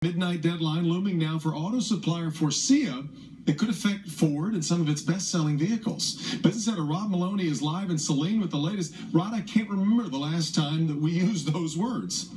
Midnight deadline looming now for auto supplier Faurecia. It could affect Ford and some of its best-selling vehicles. Business editor Rod Maloney is live in Saline with the latest. Rod, I can't remember the last time that we used those words.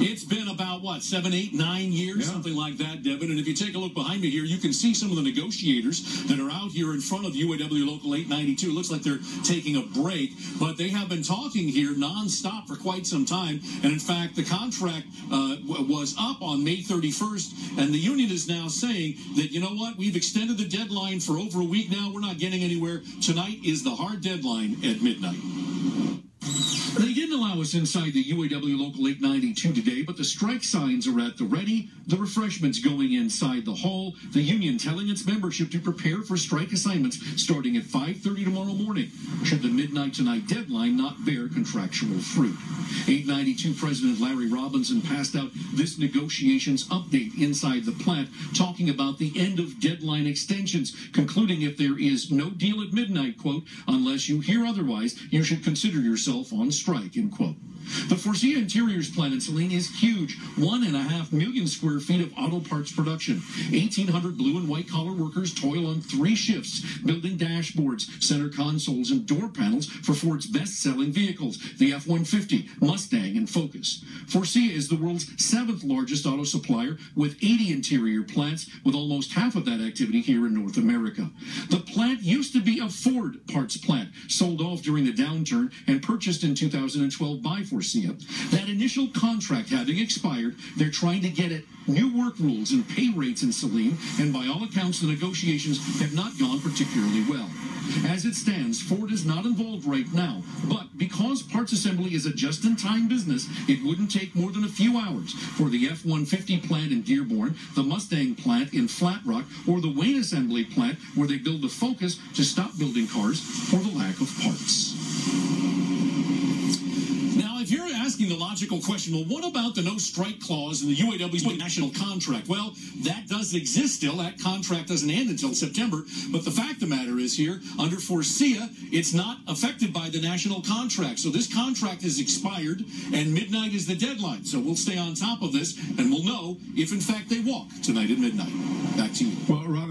It's been about, 7, 8, 9 years, something like that, Devin. And if you take a look behind me here, you can see some of the negotiators that are out here in front of UAW Local 892. It looks like they're taking a break, but they have been talking here nonstop for quite some time. And in fact, the contract was up on May 31st, and the union is now saying that, you know what, we've extended the deadline for over a week now. We're not getting anywhere. Tonight is the hard deadline at midnight. They didn't allow us inside the UAW Local 892 today, but the strike signs are at the ready, the refreshments going inside the hall, the union telling its membership to prepare for strike assignments starting at 5:30 tomorrow morning, should the midnight tonight deadline not bear contractual fruit. 892 President Larry Robinson passed out this negotiations update inside the plant, talking about the end of deadline extensions, concluding if there is no deal at midnight, quote, unless you hear otherwise, you should consider yourself on strike, end quote. The Faurecia Interiors plant in Saline is huge, 1.5 million square feet of auto parts production. 1,800 blue and white collar workers toil on 3 shifts, building dashboards, center consoles, and door panels for Ford's best-selling vehicles, the F-150, Mustang, and Focus. Faurecia is the world's 7th largest auto supplier with 80 interior plants, with almost half of that activity here in North America. The plant used to be a Ford parts plant, sold off during the downturn and purchased in 2012 by Faurecia. That initial contract having expired, they're trying to get at new work rules and pay rates in Saline, and by all accounts, the negotiations have not gone particularly well. As it stands, Ford is not involved right now, but because parts assembly is a just-in-time business, it wouldn't take more than a few hours for the F-150 plant in Dearborn, the Mustang plant in Flat Rock, or the Wayne assembly plant where they build the Focus to stop building cars for the lack of parts. If you're asking the logical question, well, what about the no strike clause in the UAW's national contract? Well, that does exist still. That contract doesn't end until September. But the fact of the matter is here, under Faurecia, it's not affected by the national contract. So this contract is expired, and midnight is the deadline. So we'll stay on top of this, and we'll know if, in fact, they walk tonight at midnight. Back to you. Well, Ron,